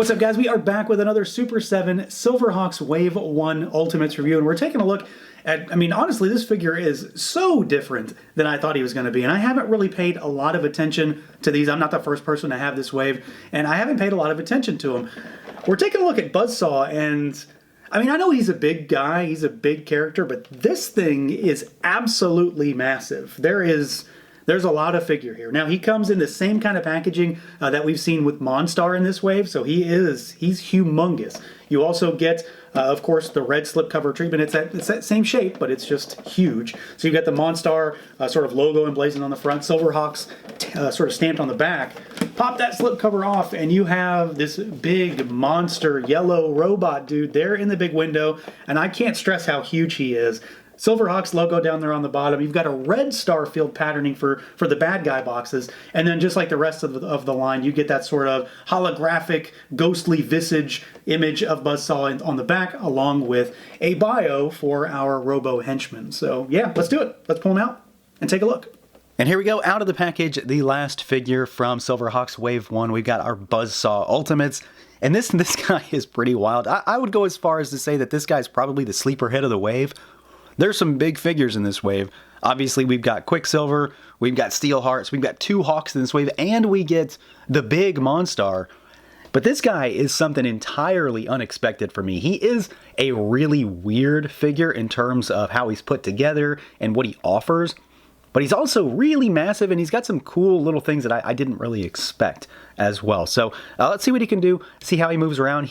What's up, guys? We are back with another Super 7 Silverhawks Wave 1 Ultimates review, and we're taking a look at, honestly, this figure is so different than I thought he was going to be, and I haven't really paid a lot of attention to these. I'm not the first person to have this wave, and I haven't paid a lot of attention to him. We're taking a look at Buzzsaw, and I know he's a big guy, he's a big character, but this thing is absolutely massive. There's a lot of figure here. Now, he comes in the same kind of packaging that we've seen with Monstar in this wave, so he's humongous. You also get, of course, the red slipcover treatment. It's that same shape, but it's just huge. So you've got the Monstar sort of logo emblazoned on the front, Silverhawks sort of stamped on the back. Pop that slipcover off, and you have this big monster yellow robot dude there in the big window, and I can't stress how huge he is. Silverhawks logo down there on the bottom. You've got a red Starfield patterning for the bad guy boxes. And then just like the rest of the line, you get that sort of holographic, ghostly visage image of Buzzsaw on the back, along with a bio for our Robo henchman. So yeah, let's do it. Let's pull him out and take a look. And here we go, out of the package, the last figure from Silverhawks Wave 1. We've got our Buzzsaw Ultimates. And this guy is pretty wild. I would go as far as to say that this guy's probably the sleeper hit of the wave. There's some big figures in this wave. Obviously, we've got Quicksilver, we've got Steelhearts, we've got two Hawks in this wave, and we get the big Monstar. But this guy is something entirely unexpected for me. He is a really weird figure in terms of how he's put together and what he offers. But he's also really massive, and he's got some cool little things that I didn't really expect as well. So let's see what he can do, see how he moves around.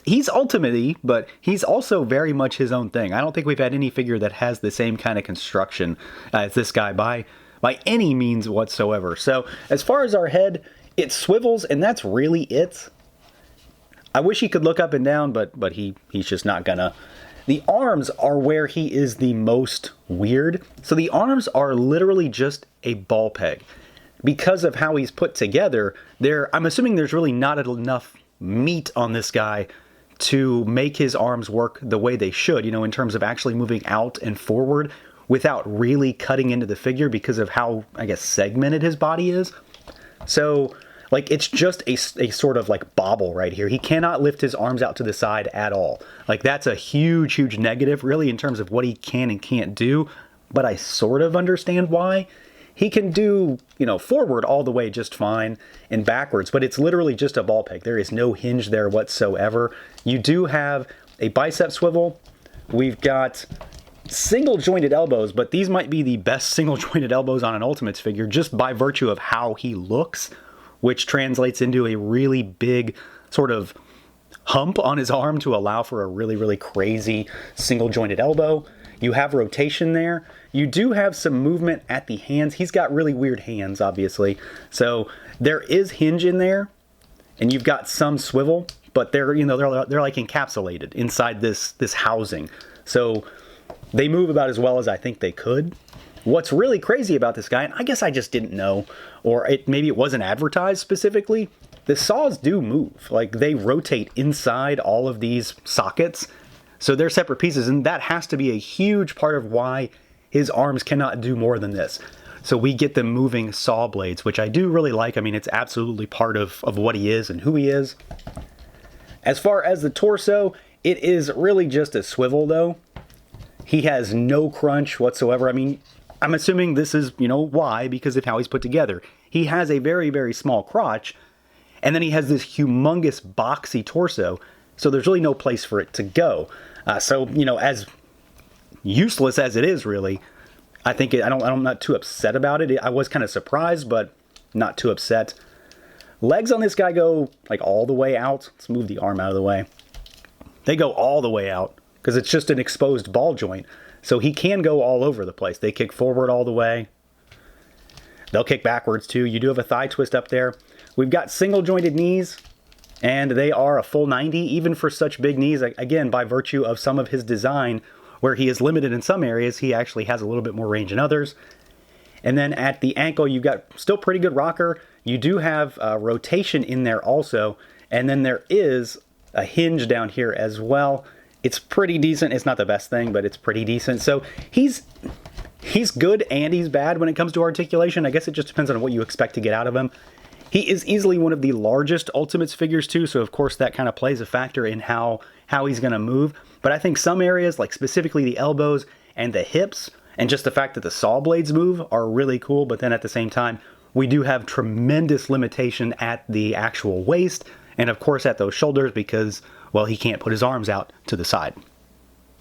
He's ultimate-y, but he's also very much his own thing. I don't think we've had any figure that has the same kind of construction as this guy by any means whatsoever. So as far as our head, it swivels, and that's really it. I wish he could look up and down, but he's just not gonna. The arms are where he is the most weird. So the arms are literally just a ball peg. Because of how he's put together, I'm assuming there's really not enough meat on this guy to make his arms work the way they should, in terms of actually moving out and forward without really cutting into the figure because of how, I guess, segmented his body is. So, it's just a sort of bobble right here. He cannot lift his arms out to the side at all. That's a huge, huge negative, really, in terms of what he can and can't do, but I sort of understand why. He can do, forward all the way just fine and backwards, but it's literally just a ball peg. There is no hinge there whatsoever. You do have a bicep swivel. We've got single jointed elbows, but these might be the best single jointed elbows on an Ultimates figure just by virtue of how he looks, which translates into a really big sort of hump on his arm to allow for a really, really crazy single jointed elbow. You have rotation there. You do have some movement at the hands. He's got really weird hands, obviously. So there is hinge in there, and you've got some swivel, but they're like encapsulated inside this housing. So they move about as well as I think they could. What's really crazy about this guy, and I guess I just didn't know, or maybe it wasn't advertised specifically, the saws do move. They rotate inside all of these sockets. So they're separate pieces, and that has to be a huge part of why his arms cannot do more than this. So we get them moving saw blades, which I do really like. It's absolutely part of what he is and who he is. As far as the torso, it is really just a swivel, though. He has no crunch whatsoever. I'm assuming this is, why, because of how he's put together. He has a very, very small crotch, and then he has this humongous boxy torso, so there's really no place for it to go. So, as useless as it is, really, I think I'm not too upset about it. I was kind of surprised, but not too upset. Legs on this guy go, all the way out. Let's move the arm out of the way. They go all the way out, because it's just an exposed ball joint. So he can go all over the place. They kick forward all the way. They'll kick backwards, too. You do have a thigh twist up there. We've got single-jointed knees, and they are a full 90, even for such big knees. Again, by virtue of some of his design, where he is limited in some areas, he actually has a little bit more range in others. And then at the ankle, you've got still pretty good rocker. You do have rotation in there also, and then there is a hinge down here as well. It's pretty decent. It's not the best thing, but it's pretty decent. So he's good and he's bad when it comes to articulation. I guess it just depends on what you expect to get out of him. He is easily one of the largest Ultimates figures too, so of course that kind of plays a factor in how he's going to move. But I think some areas, like specifically the elbows and the hips, and just the fact that the saw blades move are really cool. But then at the same time, we do have tremendous limitation at the actual waist, and of course at those shoulders because, well, he can't put his arms out to the side.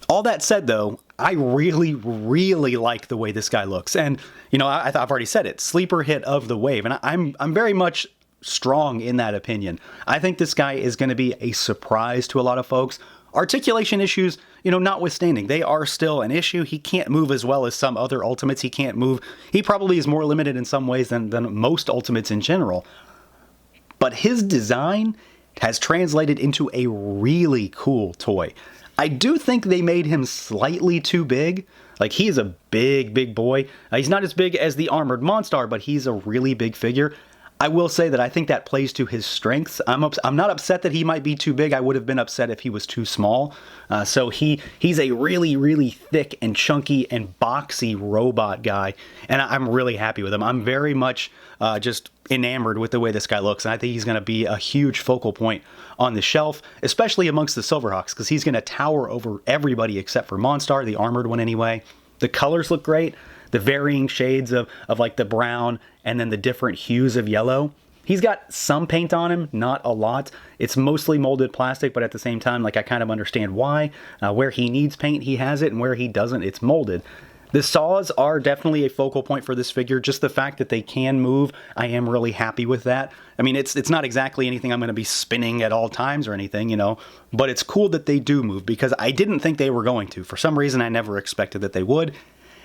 All that said, though, I really, really like the way this guy looks. And, you know, I've already said it, sleeper hit of the wave. And I'm very much strong in that opinion. I think this guy is going to be a surprise to a lot of folks. Articulation issues, you know, notwithstanding, they are still an issue. He can't move as well as some other Ultimates. He can't move. He probably is more limited in some ways than most Ultimates in general. But his design has translated into a really cool toy. I do think they made him slightly too big. Like, he is a big, big boy. He's not as big as the Armored Monstar, but he's a really big figure. I will say that I think that plays to his strengths. I'm not upset that he might be too big. I would have been upset if he was too small. So he's a really, really thick and chunky and boxy robot guy, and I'm really happy with him. I'm very much just enamored with the way this guy looks, and I think he's going to be a huge focal point on the shelf, especially amongst the Silverhawks, because he's going to tower over everybody except for Monstar, the armored one anyway. The colors look great. The varying shades of like the brown and then the different hues of yellow. He's got some paint on him, not a lot. It's mostly molded plastic, but at the same time, like, I kind of understand why. Where he needs paint, he has it, and where he doesn't, it's molded. The saws are definitely a focal point for this figure. Just the fact that they can move, I am really happy with that. I mean, it's not exactly anything I'm going to be spinning at all times or anything, you know, but it's cool that they do move because I didn't think they were going to. For some reason, I never expected that they would.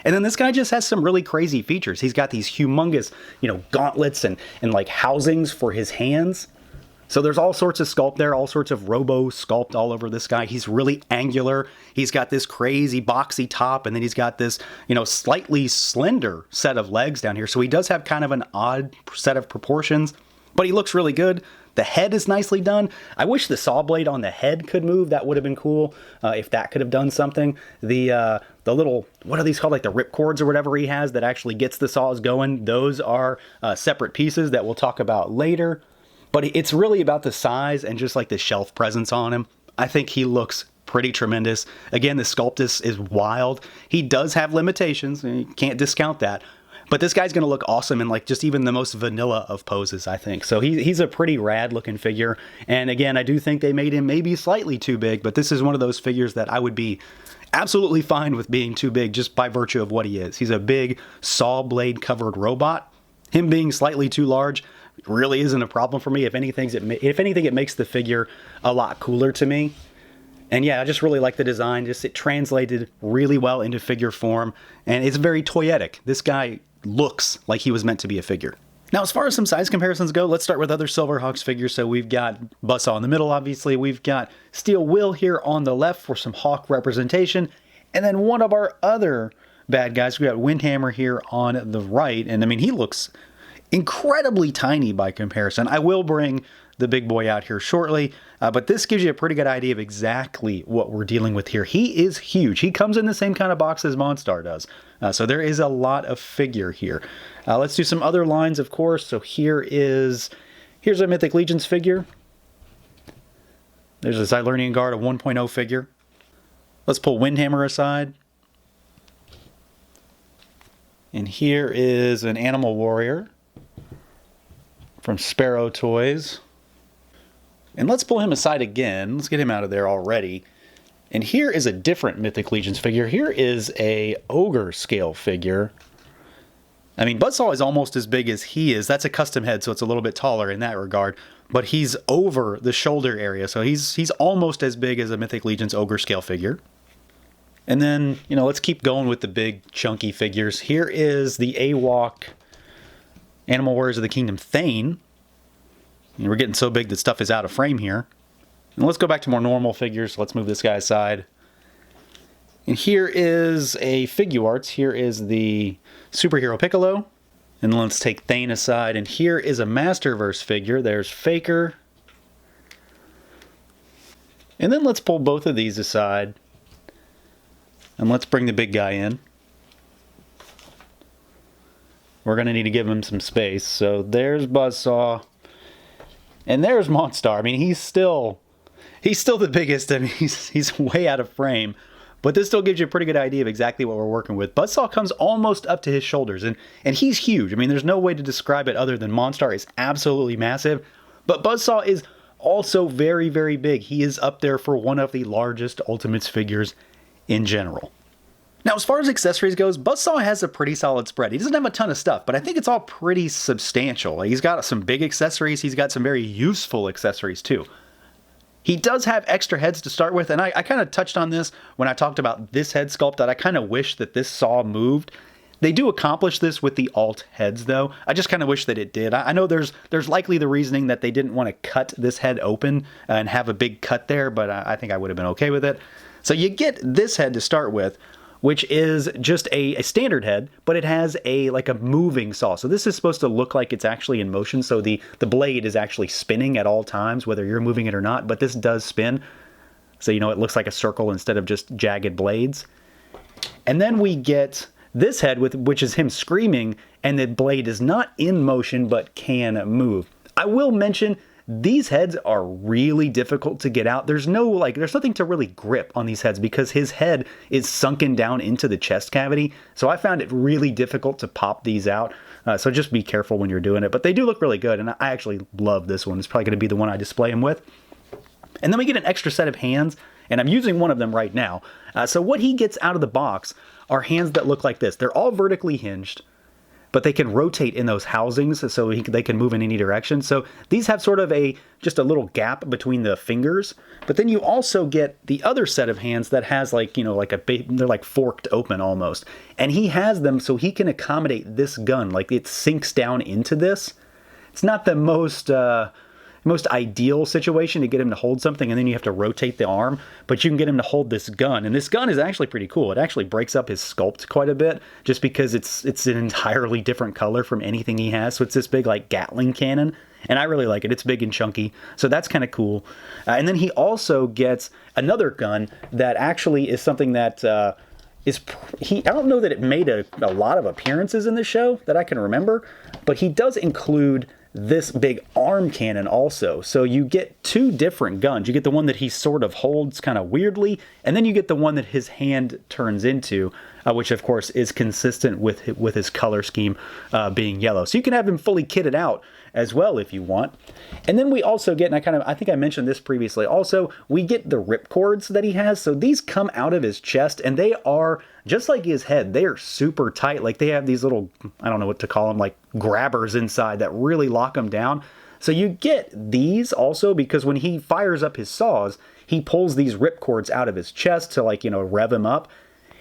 And then this guy just has some really crazy features. He's got these humongous, you know, gauntlets and like housings for his hands. So there's all sorts of sculpt there, all sorts of robo sculpt all over this guy. He's really angular. He's got this crazy boxy top, and then he's got this, you know, slightly slender set of legs down here. So he does have kind of an odd set of proportions, but he looks really good. The head is nicely done. I wish the saw blade on the head could move. That would have been cool if that could have done something. The little, what are these called, like the rip cords or whatever he has that actually gets the saws going, those are separate pieces that we'll talk about later. But it's really about the size and just like the shelf presence on him. I think he looks pretty tremendous. Again, the sculpt is wild. He does have limitations, and you can't discount that. But this guy's going to look awesome in like just even the most vanilla of poses, I think. So he's a pretty rad looking figure. And again, I do think they made him maybe slightly too big, but this is one of those figures that I would be absolutely fine with being too big just by virtue of what he is. He's a big saw blade covered robot. Him being slightly too large really isn't a problem for me. If anything, it makes the figure a lot cooler to me. And yeah, I just really like the design. Just it translated really well into figure form, and it's very toyetic. This guy looks like he was meant to be a figure. Now, as far as some size comparisons go, let's start with other Silverhawks figures. So we've got Buzzsaw in the middle, obviously. We've got Steel Will here on the left for some Hawk representation. And then one of our other bad guys, we got Windhammer here on the right. And I mean, he looks incredibly tiny by comparison. I will bring the big boy out here shortly, but this gives you a pretty good idea of exactly what we're dealing with here. He is huge. He comes in the same kind of box as Monstar does, so there is a lot of figure here. Let's do some other lines, of course. So here's a Mythic Legions figure. There's a Xylernian Guard, a 1.0 figure. Let's pull Windhammer aside. And here is an Animal Warrior from Sparrow Toys. And let's pull him aside again. Let's get him out of there already. And here is a different Mythic Legions figure. Here is a Ogre scale figure. I mean, Buzzsaw is almost as big as he is. That's a custom head, so it's a little bit taller in that regard. But he's over the shoulder area, so he's almost as big as a Mythic Legions Ogre scale figure. And then, you know, let's keep going with the big chunky figures. Here is the AWOC Animal Warriors of the Kingdom Thane. And we're getting so big that stuff is out of frame here. And let's go back to more normal figures. Let's move this guy aside. And here is a Figuarts. Here is the Superhero Piccolo. And let's take Thane aside. And here is a Masterverse figure. There's Faker. And then let's pull both of these aside. And let's bring the big guy in. We're going to need to give him some space. So there's Buzzsaw. And there's Monstar. I mean, he's still the biggest. I mean, he's way out of frame. But this still gives you a pretty good idea of exactly what we're working with. Buzzsaw comes almost up to his shoulders, and he's huge. I mean, there's no way to describe it other than Monstar is absolutely massive. But Buzzsaw is also very, very big. He is up there for one of the largest Ultimates figures in general. Now, as far as accessories goes, Buzzsaw has a pretty solid spread. He doesn't have a ton of stuff, but I think it's all pretty substantial. He's got some big accessories. He's got some very useful accessories, too. He does have extra heads to start with, and I kind of touched on this when I talked about this head sculpt, that I kind of wish that this saw moved. They do accomplish this with the alt heads, though. I just kind of wish that it did. I know there's likely the reasoning that they didn't want to cut this head open and have a big cut there, but I think I would have been okay with it. So you get this head to start with, which is just a standard head, but it has like a moving saw. So this is supposed to look like it's actually in motion, so the blade is actually spinning at all times, whether you're moving it or not, but this does spin. So, you know, it looks like a circle instead of just jagged blades. And then we get this head, which is him screaming, and the blade is not in motion, but can move. I will mention, these heads are really difficult to get out. There's nothing to really grip on these heads because his head is sunken down into the chest cavity. So I found it really difficult to pop these out. So just be careful when you're doing it. But they do look really good, and I actually love this one. It's probably going to be the one I display him with. And then we get an extra set of hands, and I'm using one of them right now. So what he gets out of the box are hands that look like this. They're all vertically hinged, but they can rotate in those housings, so they can move in any direction. So these have sort of just a little gap between the fingers, but then you also get the other set of hands that has they're like forked open almost. And he has them so he can accommodate this gun, like it sinks down into this. It's not the most ideal situation to get him to hold something, and then you have to rotate the arm, but you can get him to hold this gun, and this gun is actually pretty cool. It actually breaks up his sculpt quite a bit, just because it's an entirely different color from anything he has. So it's this big like Gatling cannon, and I really like it. It's big and chunky, so that's kind of cool. And then he also gets another gun that actually is something that I don't know that it made a lot of appearances in the show that I can remember, but he does include this big arm cannon also. So you get two different guns. You get the one that he sort of holds kind of weirdly, and then you get the one that his hand turns into, which of course is consistent with his color scheme being yellow. So you can have him fully kitted out as well if you want. And then we also get, and I think I mentioned this previously, also we get the rip cords that he has. So these come out of his chest, and they are just like his head. They are super tight. Like they have these little, I don't know what to call them, like grabbers inside that really lock him down. So you get these also because when he fires up his saws, he pulls these rip cords out of his chest to rev him up.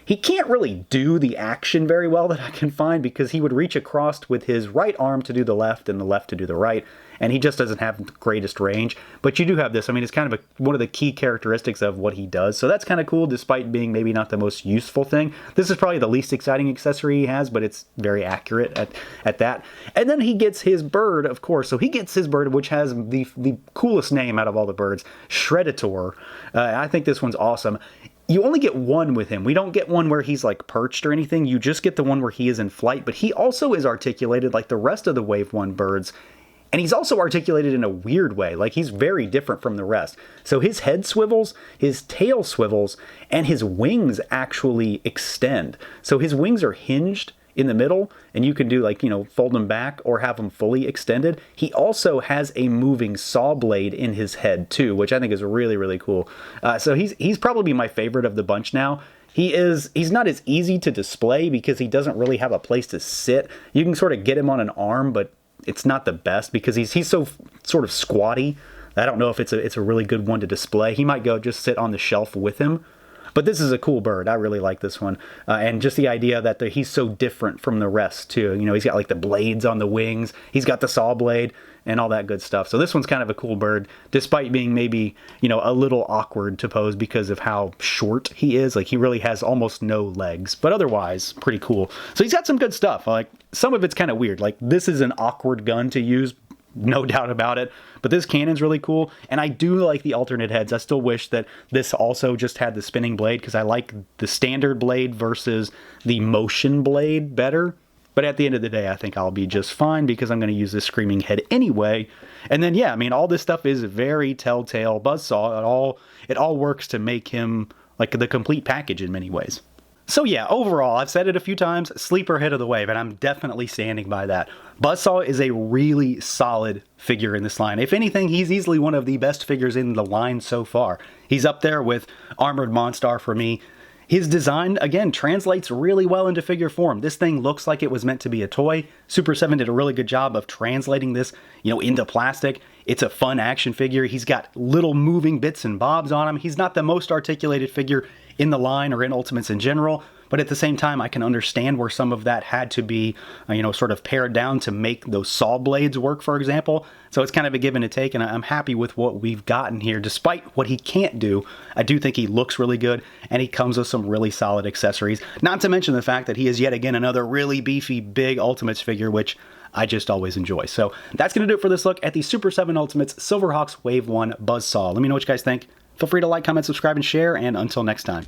He can't really do the action very well that I can find because he would reach across with his right arm to do the left and the left to do the right, and he just doesn't have the greatest range. But you do have this. I mean, it's kind of one of the key characteristics of what he does, so that's kind of cool despite being maybe not the most useful thing. This is probably the least exciting accessory he has, but it's very accurate at that. And then he gets his bird, of course. So he gets his bird, which has the coolest name out of all the birds, Shredditor. I think this one's awesome. You only get one with him. We don't get one where he's like perched or anything. You just get the one where he is in flight, but he also is articulated like the rest of the Wave 1 birds. And he's also articulated in a weird way. Like he's very different from the rest. So his head swivels, his tail swivels, and his wings actually extend. So his wings are hinged in the middle, and you can do fold them back or have them fully extended. He also has a moving saw blade in his head too, which I think is really, really cool. So he's probably my favorite of the bunch now. He's not as easy to display because he doesn't really have a place to sit. You can sort of get him on an arm, but it's not the best because he's so sort of squatty. I don't know if it's a really good one to display. He might go just sit on the shelf with him. But this is a cool bird. I really like this one. And just the idea that he's so different from the rest, too. He's got like the blades on the wings. He's got the saw blade and all that good stuff. So this one's kind of a cool bird, despite being maybe, a little awkward to pose because of how short he is. Like, he really has almost no legs. But otherwise, pretty cool. So he's got some good stuff. Like, some of it's kind of weird. Like, this is an awkward gun to use, no doubt about it. But this cannon's really cool, and I do like the alternate heads. I still wish that this also just had the spinning blade, because I like the standard blade versus the motion blade better. But at the end of the day, I think I'll be just fine because I'm going to use this screaming head anyway. And then, yeah, I mean, all this stuff is very Telltale Buzzsaw. It all works to make him like the complete package in many ways. So yeah, overall, I've said it a few times, sleeper hit of the wave, and I'm definitely standing by that. Buzzsaw is a really solid figure in this line. If anything, he's easily one of the best figures in the line so far. He's up there with Armored Monstar for me. His design, again, translates really well into figure form. This thing looks like it was meant to be a toy. Super7 did a really good job of translating this, into plastic. It's a fun action figure. He's got little moving bits and bobs on him. He's not the most articulated figure in the line or in Ultimates in general, but at the same time, I can understand where some of that had to be, sort of pared down to make those saw blades work, for example. So it's kind of a give and a take, and I'm happy with what we've gotten here. Despite what he can't do, I do think he looks really good, and he comes with some really solid accessories. Not to mention the fact that he is yet again another really beefy, big Ultimates figure, which I just always enjoy. So that's going to do it for this look at the Super7 Ultimates Silverhawks Wave 1 Buzzsaw. Let me know what you guys think. Feel free to like, comment, subscribe, and share, and until next time.